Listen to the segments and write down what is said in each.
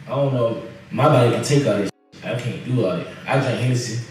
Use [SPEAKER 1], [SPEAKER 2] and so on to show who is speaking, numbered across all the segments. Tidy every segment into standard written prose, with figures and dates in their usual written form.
[SPEAKER 1] I don't know. My body can take all this. I can't do all that. I drink Hennessy.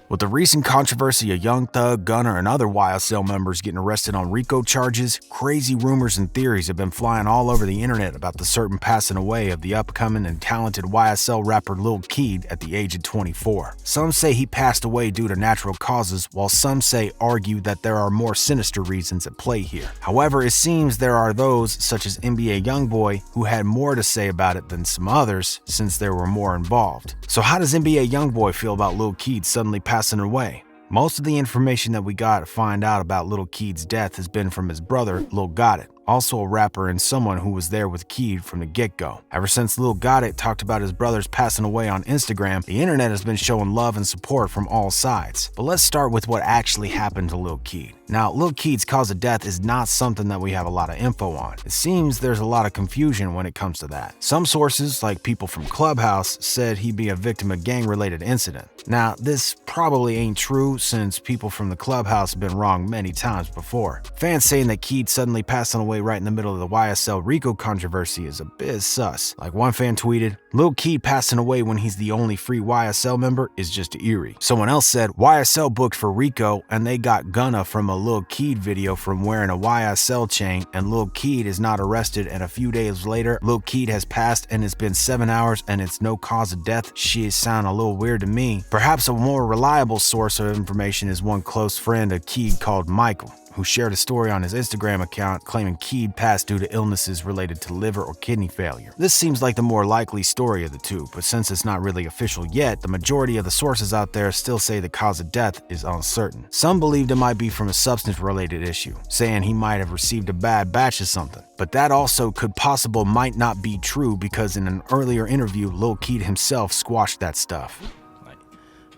[SPEAKER 2] With the recent controversy of Young Thug, Gunna, and other YSL members getting arrested on RICCO charges, crazy rumors and theories have been flying all over the internet about the certain passing away of the upcoming and talented YSL rapper Lil Keed at the age of 24. Some say he passed away due to natural causes, while some argue that there are more sinister reasons at play here. However, it seems there are those, such as NBA YoungBoy, who had more to say about it than some others, since there were more involved. So how does NBA YoungBoy feel about Lil Keed suddenly passing away? Most of the information that we got to find out about Lil Keed's death has been from his brother, Lil Keed, also a rapper and someone who was there with Keed from the get-go. Ever since Lil Keed talked about his brothers passing away on Instagram, the internet has been showing love and support from all sides. But let's start with what actually happened to Lil Keed. Now, Lil Keed's cause of death is not something that we have a lot of info on. It seems there's a lot of confusion when it comes to that. Some sources, like people from Clubhouse, said he'd be a victim of gang-related incident. Now, this probably ain't true since people from the Clubhouse have been wrong many times before. Fans saying that Keed suddenly passing away right in the middle of the YSL RICCO controversy is a bit sus. Like one fan tweeted, "Lil Keed passing away when he's the only free YSL member is just eerie." Someone else said, YSL booked for RICCO and they got Gunna from a Lil Keed video from wearing a YSL chain, and Lil Keed is not arrested, and a few days later, Lil Keed has passed and it's been 7 hours and it's no cause of death. Shit sound a little weird to me. Perhaps a more reliable source of information is one close friend of Keed called Michael, who shared a story on his Instagram account claiming Keed passed due to illnesses related to liver or kidney failure. This seems like the more likely story of the two, but since it's not really official yet, the majority of the sources out there still say the cause of death is uncertain. Some believed it might be from a substance-related issue, saying he might have received a bad batch of something. But that also might not be true, because in an earlier interview, Lil Keed himself squashed that stuff.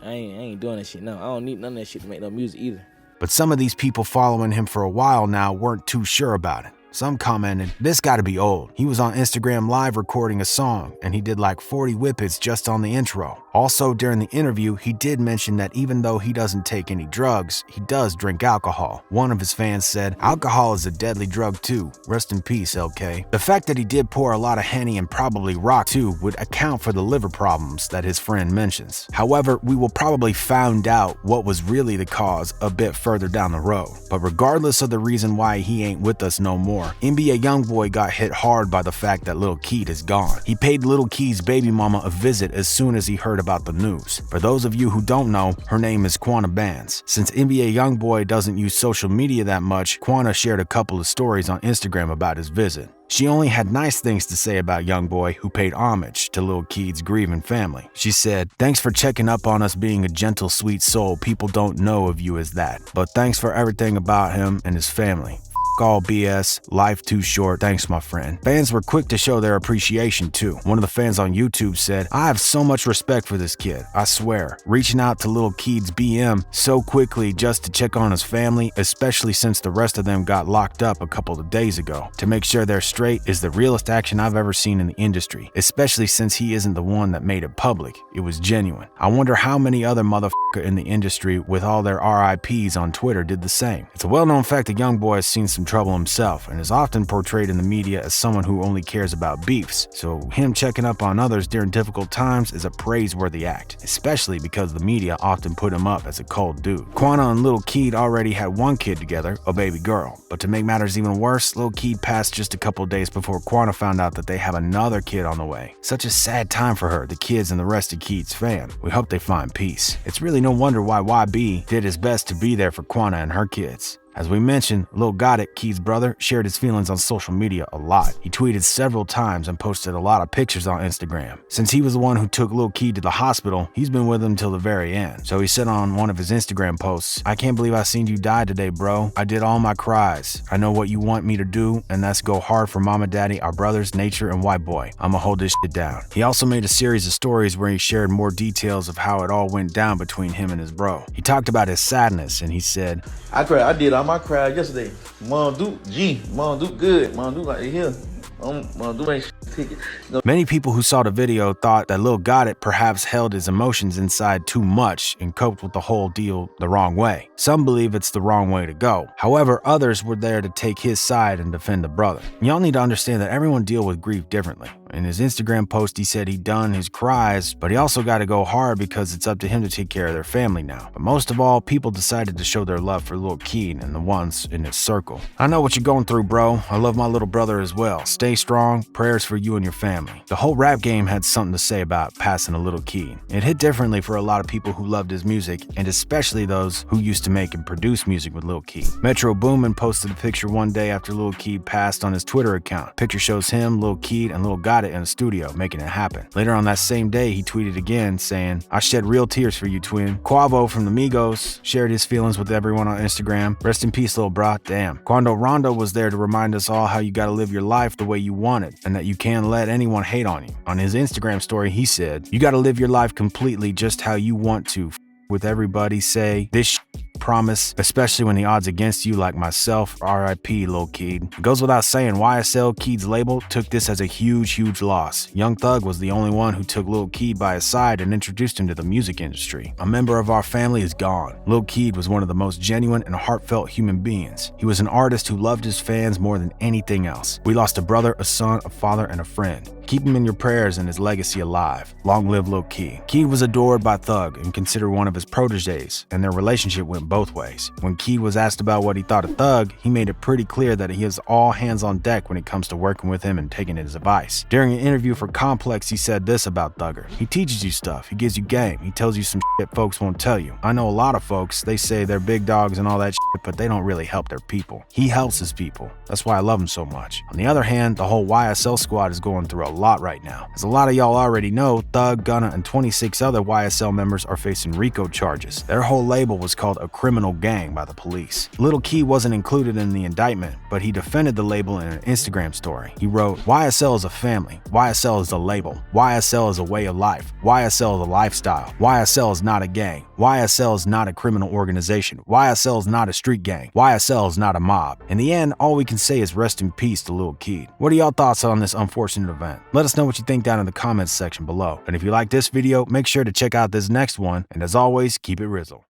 [SPEAKER 1] I ain't doing that shit now. I don't need none of that shit to make no music either.
[SPEAKER 2] But some of these people following him for a while now weren't too sure about it. Some commented, "This gotta be old. He was on Instagram Live recording a song, and he did like 40 whippets just on the intro." Also, during the interview, he did mention that even though he doesn't take any drugs, he does drink alcohol. One of his fans said, "Alcohol is a deadly drug too. Rest in peace, LK." The fact that he did pour a lot of Henny and probably rock too would account for the liver problems that his friend mentions. However, we will probably find out what was really the cause a bit further down the road. But regardless of the reason why he ain't with us no more, NBA YoungBoy got hit hard by the fact that Lil Keed is gone. He paid Lil Keed's baby mama a visit as soon as he heard about the news. For those of you who don't know, her name is Quanna Bands. Since NBA YoungBoy doesn't use social media that much, Quanna shared a couple of stories on Instagram about his visit. She only had nice things to say about YoungBoy, who paid homage to Lil Keed's grieving family. She said, "Thanks for checking up on us, being a gentle, sweet soul. People don't know of you as that. But thanks for everything about him and his family. All BS, life too short, thanks my friend." Fans were quick to show their appreciation too. One of the fans on YouTube said, "I have so much respect for this kid, I swear. Reaching out to Lil Keed's BM so quickly just to check on his family, especially since the rest of them got locked up a couple of days ago, to make sure they're straight is the realest action I've ever seen in the industry, especially since he isn't the one that made it public. It was genuine. I wonder how many other motherfucker in the industry with all their RIPs on Twitter did the same." It's a well-known fact that YoungBoy has seen some trouble himself and is often portrayed in the media as someone who only cares about beefs, so him checking up on others during difficult times is a praiseworthy act, especially because the media often put him up as a cold dude. Quanna and Lil Keed already had one kid together, a baby girl, but to make matters even worse, Lil Keed passed just a couple days before Quanna found out that they have another kid on the way. Such a sad time for her, the kids, and the rest of Keed's fam. We hope they find peace. It's really no wonder why YB did his best to be there for Quanna and her kids. As we mentioned, Lil Keed, Keed's brother, shared his feelings on social media a lot. He tweeted several times and posted a lot of pictures on Instagram. Since he was the one who took Lil Keed to the hospital, he's been with him till the very end. So he said on one of his Instagram posts, "I can't believe I seen you die today, bro. I did all my cries. I know what you want me to do, and that's go hard for mama, daddy, our brothers, nature, and white boy. I'ma hold this shit down." He also made a series of stories where he shared more details of how it all went down between him and his bro. He talked about his sadness, and he said,
[SPEAKER 3] I cried. I did all my crowd yesterday. Mom do good. Mom do like to hear. Mom do ain't ticket. No.
[SPEAKER 2] Many people who saw the video thought that Lil Keed perhaps held his emotions inside too much and coped with the whole deal the wrong way. Some believe it's the wrong way to go. However, others were there to take his side and defend the brother. Y'all need to understand that everyone deals with grief differently. In his Instagram post, he said he'd done his cries, but he also got to go hard because it's up to him to take care of their family now. But most of all, people decided to show their love for Lil Keed and the ones in his circle. I know what you're going through, bro. I love my little brother as well. Stay strong. Prayers for you and your family. The whole rap game had something to say about passing a Lil Keed. It hit differently for a lot of people who loved his music, and especially those who used to make and produce music with Lil Keed. Metro Boomin posted a picture one day after Lil Keed passed on his Twitter account. Picture shows him, Lil Keed, and Lil Gotti in the studio making it happen. Later on that same day, he tweeted again saying, "I shed real tears for you, twin." Quavo from the Migos shared his feelings with everyone on Instagram. "Rest in peace, lil bra. Damn." Quando Rondo was there to remind us all how you gotta live your life the way you want it, and that you can't let anyone hate on you. On his Instagram story, he said, "You gotta live your life completely just how you want to. With everybody say this promise, especially when the odds against you like myself. R.I.P. Lil Keed." It goes without saying, YSL, Keed's label, took this as a huge loss. Young Thug was the only one who took Lil Keed by his side and introduced him to the music industry. A member of our family is gone. Lil Keed was one of the most genuine and heartfelt human beings. He was an artist who loved his fans more than anything else. We lost a brother, a son, a father, and a friend. Keep him in your prayers and his legacy alive. Long live Lil Keed. Keed was adored by Thug and considered one of his proteges, and their relationship went both ways. When Keed was asked about what he thought of Thug, he made it pretty clear that he has all hands on deck when it comes to working with him and taking his advice. During an interview for Complex, he said this about Thugger: "He teaches you stuff, he gives you game, he tells you some shit folks won't tell you. I know a lot of folks, they say they're big dogs and all that shit, but they don't really help their people. He helps his people. That's why I love him so much." On the other hand, the whole YSL squad is going through a lot right now. As a lot of y'all already know, Thug, Gunna, and 26 other YSL members are facing RICCO charges. Their whole label was called a criminal gang by the police. Lil Keed wasn't included in the indictment, but he defended the label in an Instagram story. He wrote, "YSL is a family. YSL is a label. YSL is a way of life. YSL is a lifestyle. YSL is not a gang. YSL is not a criminal organization. YSL is not a street gang. YSL is not a mob." In the end, all we can say is rest in peace to Lil Keed. What are y'all thoughts on this unfortunate event? Let us know what you think down in the comments section below. And if you like this video, make sure to check out this next one. And as always, keep it RIZZLE.